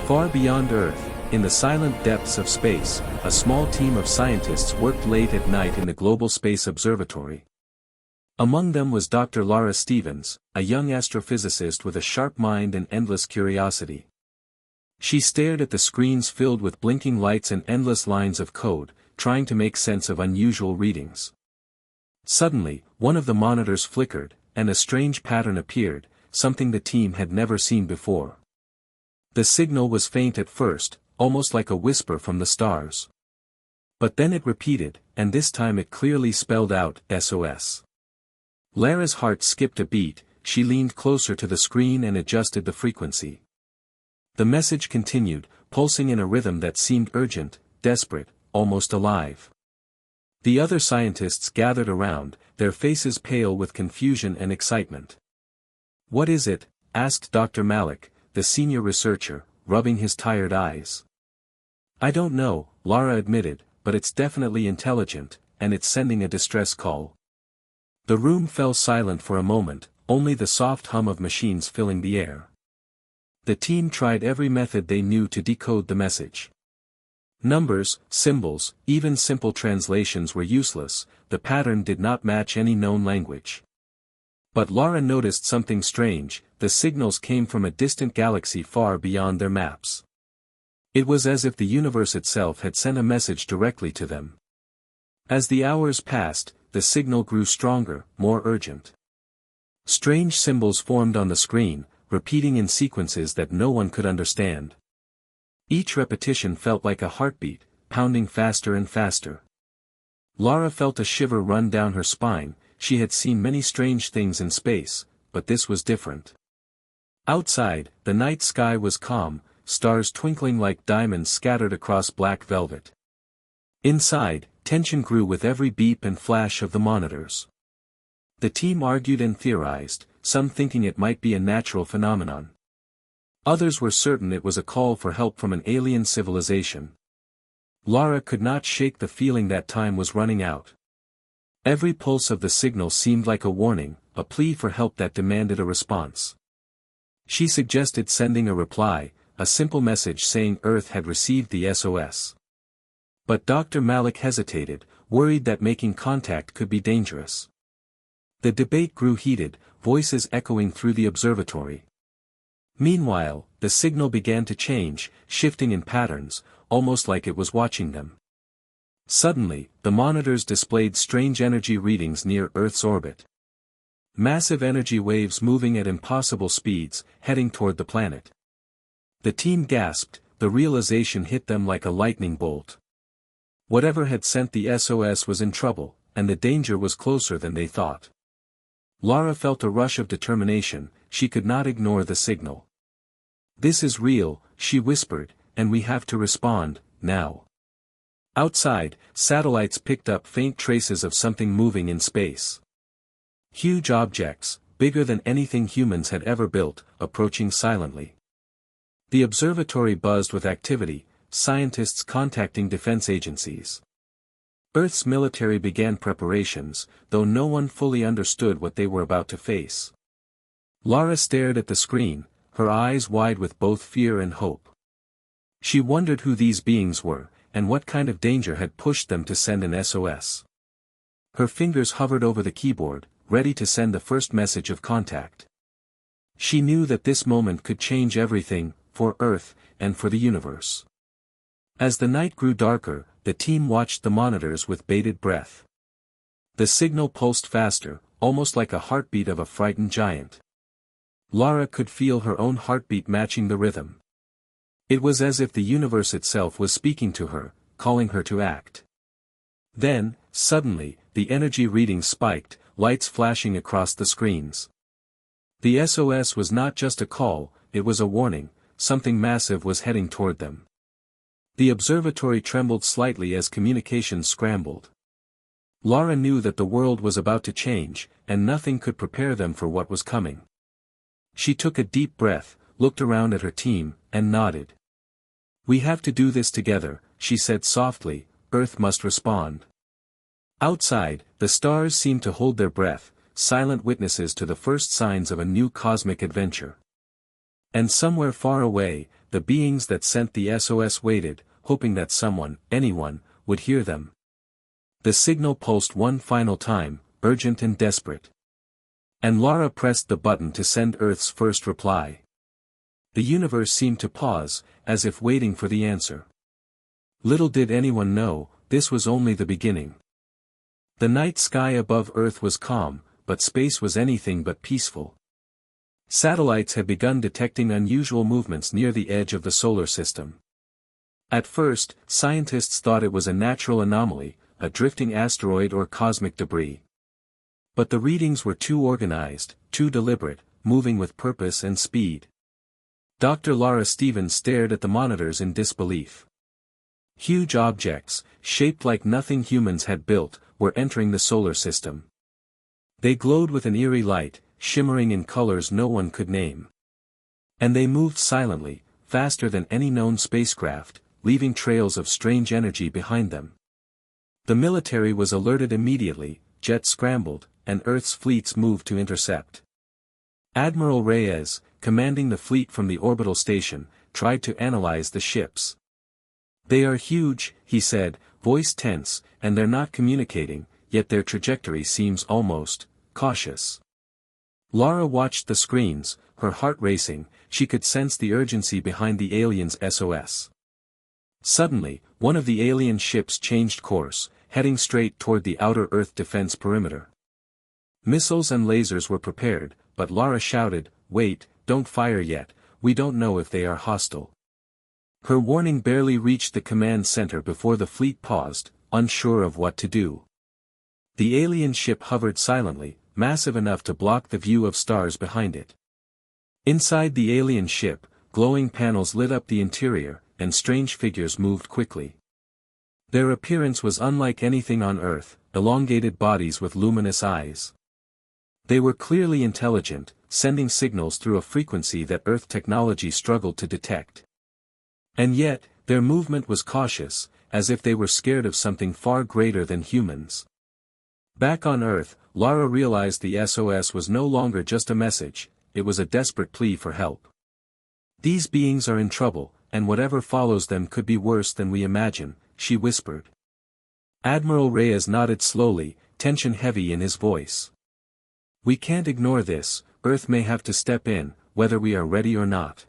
Far beyond Earth, in the silent depths of space, a small team of scientists worked late at night in the Global Space Observatory. Among them was Dr. Lara Stevens, a young astrophysicist with a sharp mind and endless curiosity. She stared at the screens filled with blinking lights and endless lines of code, trying to make sense of unusual readings. Suddenly, one of the monitors flickered, and a strange pattern appeared, something the team had never seen before. The signal was faint at first, almost like a whisper from the stars. But then it repeated, and this time it clearly spelled out, SOS. Lara's heart skipped a beat, she leaned closer to the screen and adjusted the frequency. The message continued, pulsing in a rhythm that seemed urgent, desperate, almost alive. The other scientists gathered around, their faces pale with confusion and excitement. "What is it?" asked Dr. Malik, the senior researcher, rubbing his tired eyes. "I don't know," Lara admitted, "but it's definitely intelligent, and it's sending a distress call." The room fell silent for a moment, only the soft hum of machines filling the air. The team tried every method they knew to decode the message. Numbers, symbols, even simple translations were useless, the pattern did not match any known language. But Lara noticed something strange, the signals came from a distant galaxy far beyond their maps. It was as if the universe itself had sent a message directly to them. As the hours passed, the signal grew stronger, more urgent. Strange symbols formed on the screen, repeating in sequences that no one could understand. Each repetition felt like a heartbeat, pounding faster and faster. Lara felt a shiver run down her spine. She had seen many strange things in space, but this was different. Outside, the night sky was calm, stars twinkling like diamonds scattered across black velvet. Inside, tension grew with every beep and flash of the monitors. The team argued and theorized, some thinking it might be a natural phenomenon. Others were certain it was a call for help from an alien civilization. Lara could not shake the feeling that time was running out. Every pulse of the signal seemed like a warning, a plea for help that demanded a response. She suggested sending a reply, a simple message saying Earth had received the SOS. But Dr. Malik hesitated, worried that making contact could be dangerous. The debate grew heated, voices echoing through the observatory. Meanwhile, the signal began to change, shifting in patterns, almost like it was watching them. Suddenly, the monitors displayed strange energy readings near Earth's orbit. Massive energy waves moving at impossible speeds, heading toward the planet. The team gasped, the realization hit them like a lightning bolt. Whatever had sent the SOS was in trouble, and the danger was closer than they thought. Lara felt a rush of determination, she could not ignore the signal. "This is real," she whispered, "and we have to respond, now." Outside, satellites picked up faint traces of something moving in space. Huge objects, bigger than anything humans had ever built, approaching silently. The observatory buzzed with activity, scientists contacting defense agencies. Earth's military began preparations, though no one fully understood what they were about to face. Lara stared at the screen, her eyes wide with both fear and hope. She wondered who these beings were, and what kind of danger had pushed them to send an SOS. Her fingers hovered over the keyboard, ready to send the first message of contact. She knew that this moment could change everything, for Earth, and for the universe. As the night grew darker, the team watched the monitors with bated breath. The signal pulsed faster, almost like a heartbeat of a frightened giant. Lara could feel her own heartbeat matching the rhythm. It was as if the universe itself was speaking to her, calling her to act. Then, suddenly, the energy readings spiked, lights flashing across the screens. The SOS was not just a call, it was a warning, something massive was heading toward them. The observatory trembled slightly as communications scrambled. Lara knew that the world was about to change, and nothing could prepare them for what was coming. She took a deep breath, looked around at her team, and nodded. "We have to do this together," she said softly, "Earth must respond." Outside, the stars seemed to hold their breath, silent witnesses to the first signs of a new cosmic adventure. And somewhere far away, the beings that sent the SOS waited, hoping that someone, anyone, would hear them. The signal pulsed one final time, urgent and desperate. And Lara pressed the button to send Earth's first reply. The universe seemed to pause, as if waiting for the answer. Little did anyone know, this was only the beginning. The night sky above Earth was calm, but space was anything but peaceful. Satellites had begun detecting unusual movements near the edge of the solar system. At first, scientists thought it was a natural anomaly, a drifting asteroid or cosmic debris. But the readings were too organized, too deliberate, moving with purpose and speed. Dr. Lara Stevens stared at the monitors in disbelief. Huge objects, shaped like nothing humans had built, were entering the solar system. They glowed with an eerie light, shimmering in colors no one could name. And they moved silently, faster than any known spacecraft, leaving trails of strange energy behind them. The military was alerted immediately, jets scrambled, and Earth's fleets moved to intercept. Admiral Reyes, commanding the fleet from the orbital station, tried to analyze the ships. "They are huge," he said, voice tense, "and they're not communicating, yet their trajectory seems almost cautious." Lara watched the screens, her heart racing. She could sense the urgency behind the aliens' SOS. Suddenly, one of the alien ships changed course, heading straight toward the outer Earth defense perimeter. Missiles and lasers were prepared, but Lara shouted, "Wait, don't fire yet, we don't know if they are hostile." Her warning barely reached the command center before the fleet paused, unsure of what to do. The alien ship hovered silently, massive enough to block the view of stars behind it. Inside the alien ship, glowing panels lit up the interior, and strange figures moved quickly. Their appearance was unlike anything on Earth, elongated bodies with luminous eyes. They were clearly intelligent, sending signals through a frequency that Earth technology struggled to detect. And yet, their movement was cautious, as if they were scared of something far greater than humans. Back on Earth, Lara realized the SOS was no longer just a message, it was a desperate plea for help. "These beings are in trouble, and whatever follows them could be worse than we imagine," she whispered. Admiral Reyes nodded slowly, tension heavy in his voice. "We can't ignore this, Earth may have to step in, whether we are ready or not."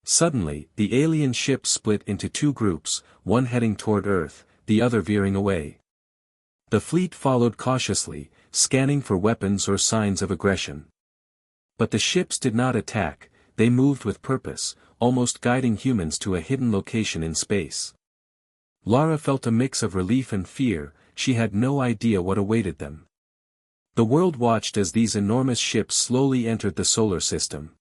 Suddenly, the alien ship split into two groups, one heading toward Earth, the other veering away. The fleet followed cautiously, scanning for weapons or signs of aggression. But the ships did not attack, they moved with purpose, almost guiding humans to a hidden location in space. Lara felt a mix of relief and fear, she had no idea what awaited them. The world watched as these enormous ships slowly entered the solar system.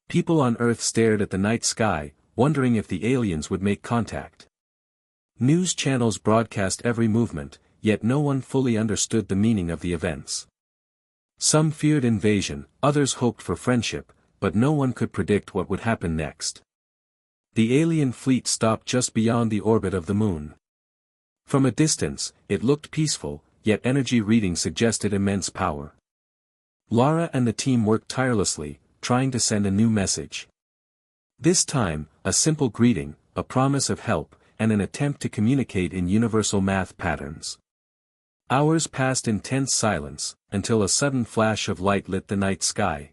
People on Earth stared at the night sky, wondering if the aliens would make contact. News channels broadcast every movement, yet no one fully understood the meaning of the events. Some feared invasion, others hoped for friendship, but no one could predict what would happen next. The alien fleet stopped just beyond the orbit of the moon. From a distance, it looked peaceful, yet energy readings suggested immense power. Lara and the team worked tirelessly, trying to send a new message. This time, a simple greeting, a promise of help, and an attempt to communicate in universal math patterns. Hours passed in tense silence, until a sudden flash of light lit the night sky.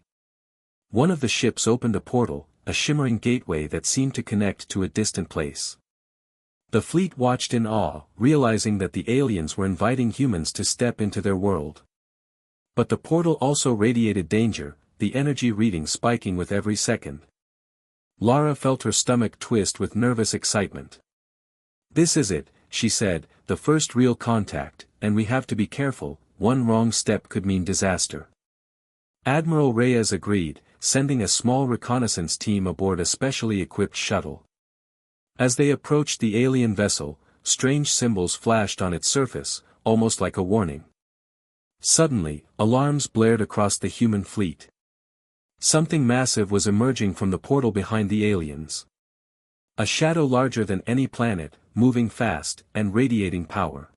One of the ships opened a portal, a shimmering gateway that seemed to connect to a distant place. The fleet watched in awe, realizing that the aliens were inviting humans to step into their world. But the portal also radiated danger, the energy reading spiking with every second. Lara felt her stomach twist with nervous excitement. "This is it," she said, "the first real contact, and we have to be careful, one wrong step could mean disaster." Admiral Reyes agreed, sending a small reconnaissance team aboard a specially equipped shuttle. As they approached the alien vessel, strange symbols flashed on its surface, almost like a warning. Suddenly, alarms blared across the human fleet. Something massive was emerging from the portal behind the aliens. A shadow larger than any planet, moving fast, and radiating power.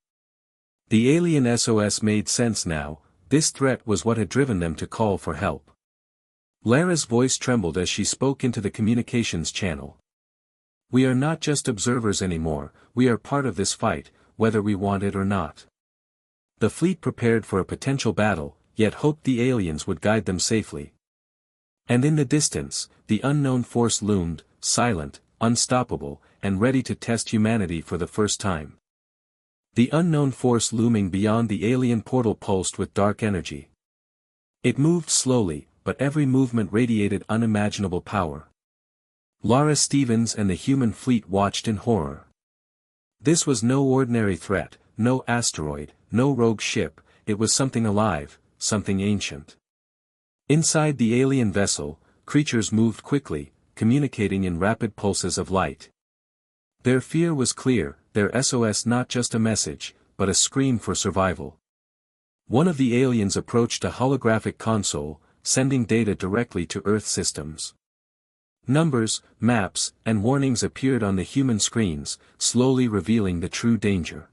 The alien SOS made sense now, this threat was what had driven them to call for help. Lara's voice trembled as she spoke into the communications channel. "We are not just observers anymore, we are part of this fight, whether we want it or not." The fleet prepared for a potential battle, yet hoped the aliens would guide them safely. And in the distance, the unknown force loomed, silent, unstoppable, and ready to test humanity for the first time. The unknown force looming beyond the alien portal pulsed with dark energy. It moved slowly, but every movement radiated unimaginable power. Lara Stevens and the human fleet watched in horror. This was no ordinary threat, no asteroid, no rogue ship, it was something alive, something ancient. Inside the alien vessel, creatures moved quickly, communicating in rapid pulses of light. Their fear was clear, their SOS not just a message, but a scream for survival. One of the aliens approached a holographic console, sending data directly to Earth systems. Numbers, maps, and warnings appeared on the human screens, slowly revealing the true danger.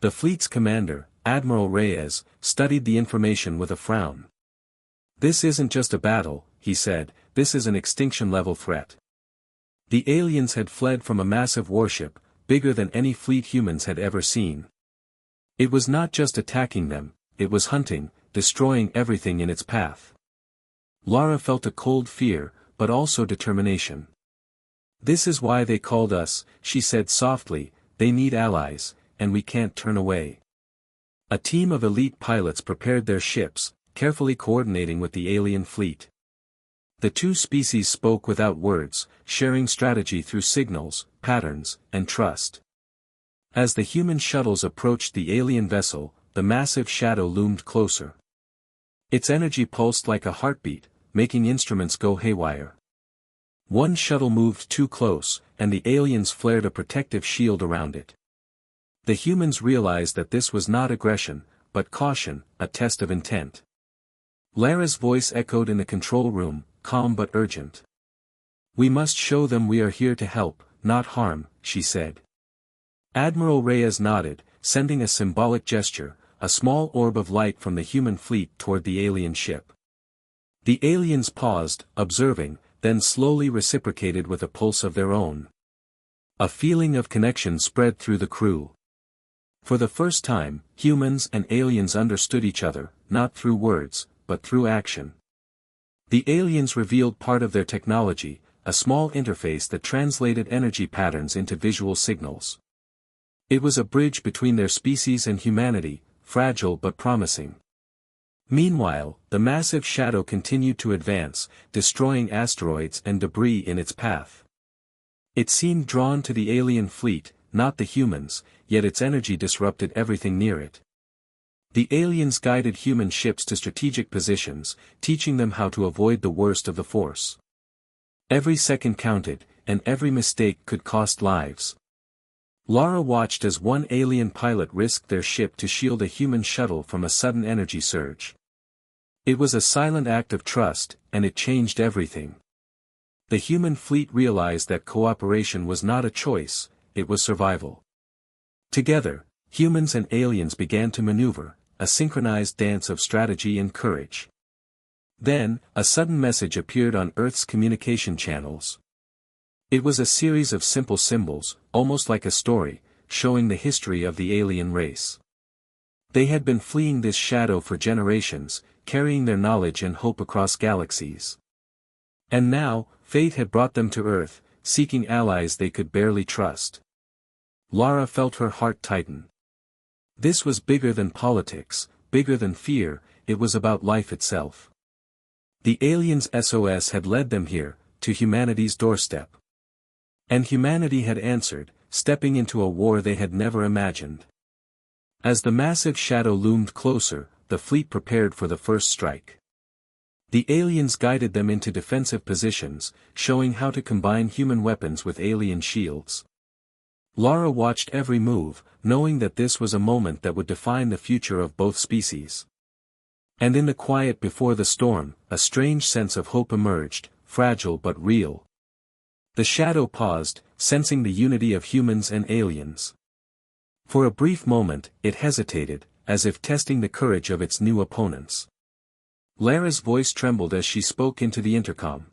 The fleet's commander, Admiral Reyes, studied the information with a frown. "This isn't just a battle," he said, "this is an extinction-level threat." The aliens had fled from a massive warship, bigger than any fleet humans had ever seen. It was not just attacking them, it was hunting, destroying everything in its path. Lara felt a cold fear, but also determination. "This is why they called us," she said softly, "they need allies, and we can't turn away." A team of elite pilots prepared their ships, carefully coordinating with the alien fleet. The two species spoke without words, sharing strategy through signals, patterns, and trust. As the human shuttles approached the alien vessel, the massive shadow loomed closer. Its energy pulsed like a heartbeat, making instruments go haywire. One shuttle moved too close, and the aliens flared a protective shield around it. The humans realized that this was not aggression, but caution, a test of intent. Lara's voice echoed in the control room, calm but urgent. "We must show them we are here to help, not harm," she said. Admiral Reyes nodded, sending a symbolic gesture, a small orb of light from the human fleet toward the alien ship. The aliens paused, observing, then slowly reciprocated with a pulse of their own. A feeling of connection spread through the crew. For the first time, humans and aliens understood each other, not through words, but through action. The aliens revealed part of their technology, a small interface that translated energy patterns into visual signals. It was a bridge between their species and humanity, fragile but promising. Meanwhile, the massive shadow continued to advance, destroying asteroids and debris in its path. It seemed drawn to the alien fleet, not the humans, yet its energy disrupted everything near it. The aliens guided human ships to strategic positions, teaching them how to avoid the worst of the force. Every second counted, and every mistake could cost lives. Lara watched as one alien pilot risked their ship to shield a human shuttle from a sudden energy surge. It was a silent act of trust, and it changed everything. The human fleet realized that cooperation was not a choice, it was survival. Together, humans and aliens began to maneuver, a synchronized dance of strategy and courage. Then, a sudden message appeared on Earth's communication channels. It was a series of simple symbols, almost like a story, showing the history of the alien race. They had been fleeing this shadow for generations, carrying their knowledge and hope across galaxies. And now, fate had brought them to Earth, seeking allies they could barely trust. Lara felt her heart tighten. This was bigger than politics, bigger than fear, it was about life itself. The aliens' SOS had led them here, to humanity's doorstep. And humanity had answered, stepping into a war they had never imagined. As the massive shadow loomed closer, the fleet prepared for the first strike. The aliens guided them into defensive positions, showing how to combine human weapons with alien shields. Lara watched every move, knowing that this was a moment that would define the future of both species. And in the quiet before the storm, a strange sense of hope emerged, fragile but real. The shadow paused, sensing the unity of humans and aliens. For a brief moment, it hesitated, as if testing the courage of its new opponents. Lara's voice trembled as she spoke into the intercom.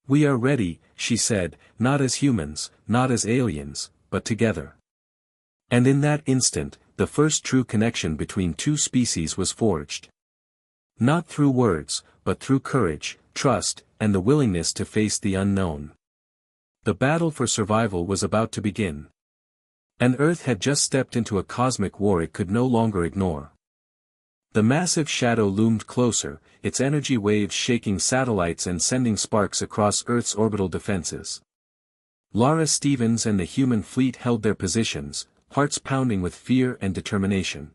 "We are ready," she said, "not as humans, not as aliens, but together." And in that instant, the first true connection between two species was forged. Not through words, but through courage, trust, and the willingness to face the unknown. The battle for survival was about to begin. And Earth had just stepped into a cosmic war it could no longer ignore. The massive shadow loomed closer, its energy waves shaking satellites and sending sparks across Earth's orbital defenses. Lara Stevens and the human fleet held their positions, hearts pounding with fear and determination.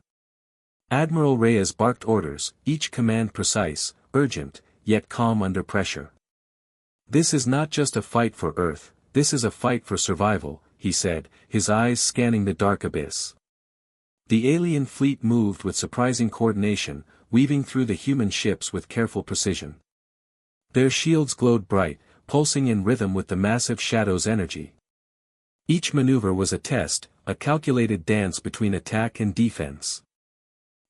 Admiral Reyes barked orders, each command precise, urgent, yet calm under pressure. "This is not just a fight for Earth, this is a fight for survival," he said, his eyes scanning the dark abyss. The alien fleet moved with surprising coordination, weaving through the human ships with careful precision. Their shields glowed bright, pulsing in rhythm with the massive shadow's energy. Each maneuver was a test, a calculated dance between attack and defense.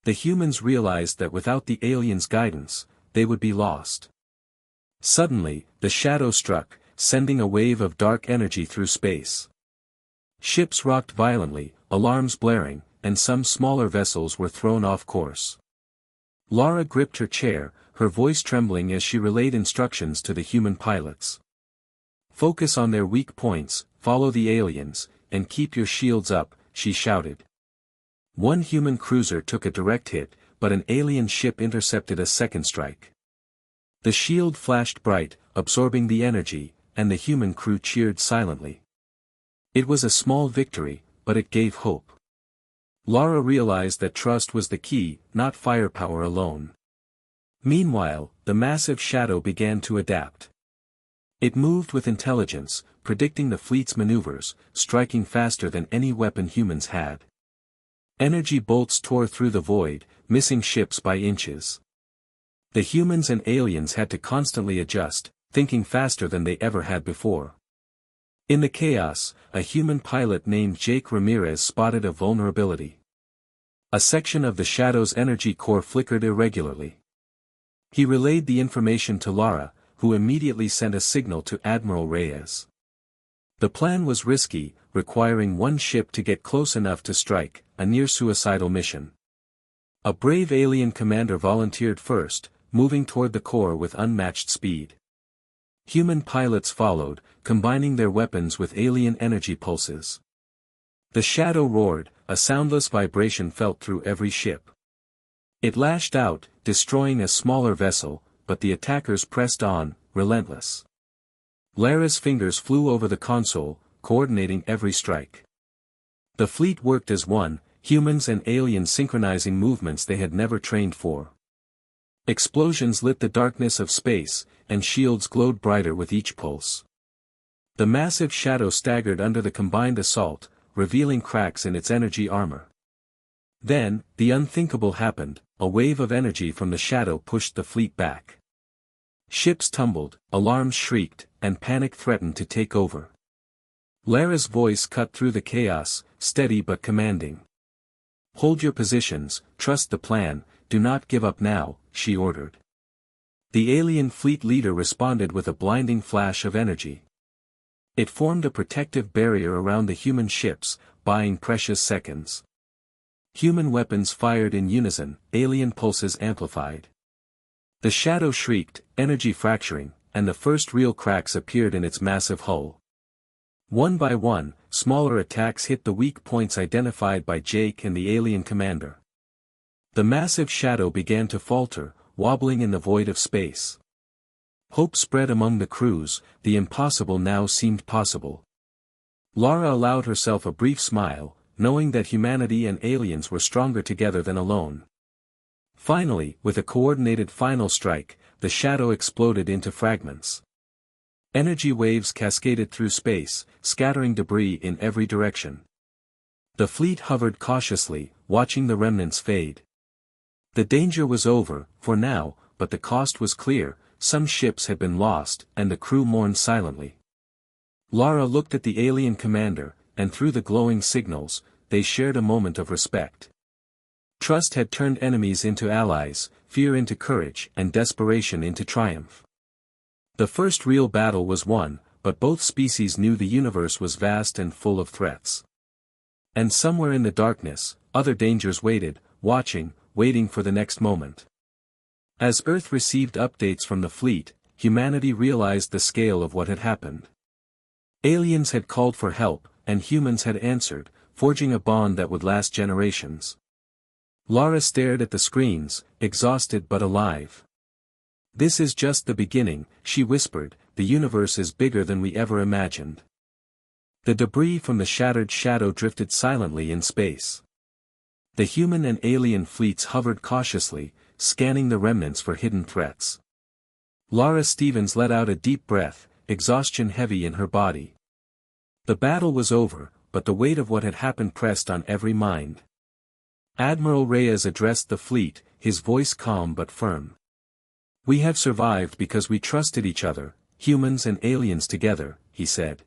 The humans realized that without the aliens' guidance, they would be lost. Suddenly, the shadow struck, sending a wave of dark energy through space. Ships rocked violently, alarms blaring, and some smaller vessels were thrown off course. Lara gripped her chair, her voice trembling as she relayed instructions to the human pilots. "Focus on their weak points, follow the aliens, and keep your shields up," she shouted. One human cruiser took a direct hit, but an alien ship intercepted a second strike. The shield flashed bright, absorbing the energy, and the human crew cheered silently. It was a small victory, but it gave hope. Lara realized that trust was the key, not firepower alone. Meanwhile, the massive shadow began to adapt. It moved with intelligence, predicting the fleet's maneuvers, striking faster than any weapon humans had. Energy bolts tore through the void, missing ships by inches. The humans and aliens had to constantly adjust, thinking faster than they ever had before. In the chaos, a human pilot named Jake Ramirez spotted a vulnerability. A section of the shadow's energy core flickered irregularly. He relayed the information to Lara, who immediately sent a signal to Admiral Reyes. The plan was risky, requiring one ship to get close enough to strike, a near-suicidal mission. A brave alien commander volunteered first, moving toward the core with unmatched speed. Human pilots followed, combining their weapons with alien energy pulses. The shadow roared, a soundless vibration felt through every ship. It lashed out, destroying a smaller vessel, but the attackers pressed on, relentless. Lara's fingers flew over the console, coordinating every strike. The fleet worked as one, humans and aliens synchronizing movements they had never trained for. Explosions lit the darkness of space, and shields glowed brighter with each pulse. The massive shadow staggered under the combined assault, revealing cracks in its energy armor. Then, the unthinkable happened, a wave of energy from the shadow pushed the fleet back. Ships tumbled, alarms shrieked, and panic threatened to take over. Lara's voice cut through the chaos, steady but commanding. "Hold your positions, trust the plan, do not give up now," she ordered. The alien fleet leader responded with a blinding flash of energy. It formed a protective barrier around the human ships, buying precious seconds. Human weapons fired in unison, alien pulses amplified. The shadow shrieked, energy fracturing, and the first real cracks appeared in its massive hull. One by one, smaller attacks hit the weak points identified by Jake and the alien commander. The massive shadow began to falter, wobbling in the void of space. Hope spread among the crews, the impossible now seemed possible. Lara allowed herself a brief smile, knowing that humanity and aliens were stronger together than alone. Finally, with a coordinated final strike, the shadow exploded into fragments. Energy waves cascaded through space, scattering debris in every direction. The fleet hovered cautiously, watching the remnants fade. The danger was over, for now, but the cost was clear. Some ships had been lost, and the crew mourned silently. Lara looked at the alien commander, and through the glowing signals, they shared a moment of respect. Trust had turned enemies into allies, fear into courage, and desperation into triumph. The first real battle was won, but both species knew the universe was vast and full of threats. And somewhere in the darkness, other dangers waited, waiting for the next moment. As Earth received updates from the fleet, humanity realized the scale of what had happened. Aliens had called for help, and humans had answered, forging a bond that would last generations. Lara stared at the screens, exhausted but alive. "This is just the beginning," she whispered, "the universe is bigger than we ever imagined." The debris from the shattered shadow drifted silently in space. The human and alien fleets hovered cautiously, scanning the remnants for hidden threats. Lara Stevens let out a deep breath, exhaustion heavy in her body. The battle was over, but the weight of what had happened pressed on every mind. Admiral Reyes addressed the fleet, his voice calm but firm. "We have survived because we trusted each other, humans and aliens together," he said.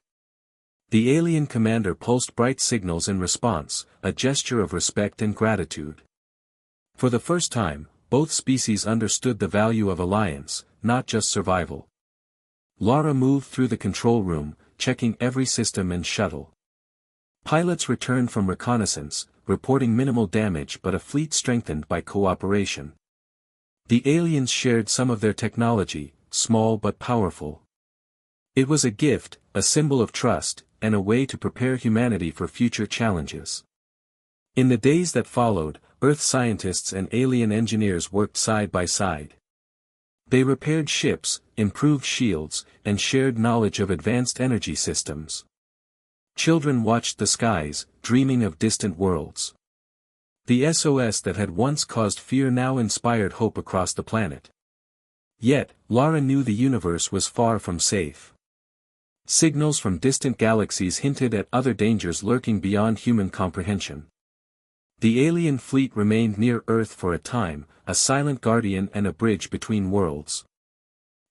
The alien commander pulsed bright signals in response, a gesture of respect and gratitude. For the first time, both species understood the value of alliance, not just survival. Lara moved through the control room, checking every system and shuttle. Pilots returned from reconnaissance, reporting minimal damage but a fleet strengthened by cooperation. The aliens shared some of their technology, small but powerful. It was a gift, a symbol of trust, and a way to prepare humanity for future challenges. In the days that followed, Earth scientists and alien engineers worked side by side. They repaired ships, improved shields, and shared knowledge of advanced energy systems. Children watched the skies, dreaming of distant worlds. The SOS that had once caused fear now inspired hope across the planet. Yet, Lara knew the universe was far from safe. Signals from distant galaxies hinted at other dangers lurking beyond human comprehension. The alien fleet remained near Earth for a time, a silent guardian and a bridge between worlds.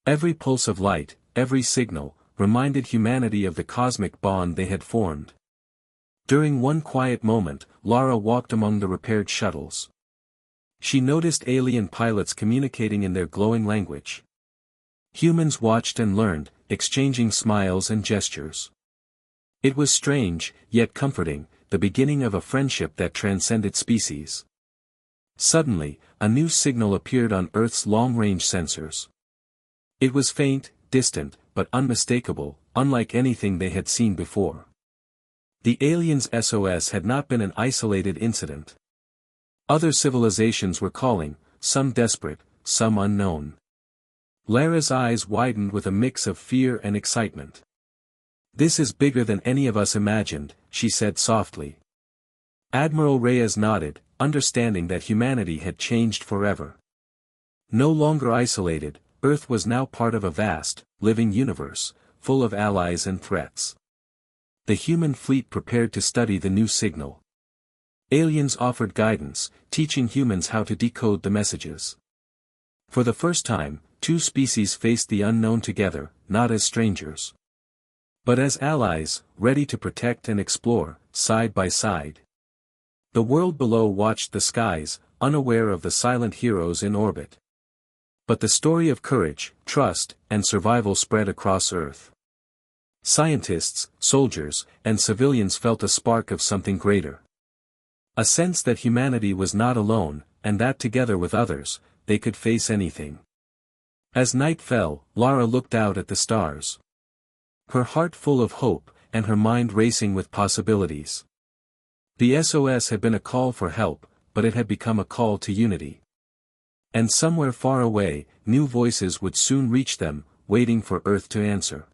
Every pulse of light, every signal, reminded humanity of the cosmic bond they had formed. During one quiet moment, Lara walked among the repaired shuttles. She noticed alien pilots communicating in their glowing language. Humans watched and learned, exchanging smiles and gestures. It was strange, yet comforting, the beginning of a friendship that transcended species. Suddenly, a new signal appeared on Earth's long-range sensors. It was faint, distant, but unmistakable, unlike anything they had seen before. The aliens' SOS had not been an isolated incident. Other civilizations were calling, some desperate, some unknown. Lara's eyes widened with a mix of fear and excitement. "This is bigger than any of us imagined," she said softly. Admiral Reyes nodded, understanding that humanity had changed forever. No longer isolated, Earth was now part of a vast, living universe, full of allies and threats. The human fleet prepared to study the new signal. Aliens offered guidance, teaching humans how to decode the messages. For the first time, two species faced the unknown together, not as strangers, but as allies, ready to protect and explore, side by side. The world below watched the skies, unaware of the silent heroes in orbit. But the story of courage, trust, and survival spread across Earth. Scientists, soldiers, and civilians felt a spark of something greater. A sense that humanity was not alone, and that together with others, they could face anything. As night fell, Lara looked out at the stars. Her heart full of hope, and her mind racing with possibilities. The SOS had been a call for help, but it had become a call to unity. And somewhere far away, new voices would soon reach them, waiting for Earth to answer.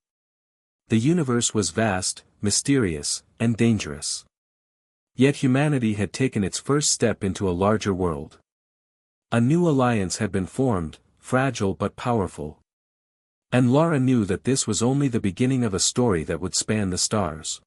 The universe was vast, mysterious, and dangerous. Yet humanity had taken its first step into a larger world. A new alliance had been formed, fragile but powerful. And Lara knew that this was only the beginning of a story that would span the stars.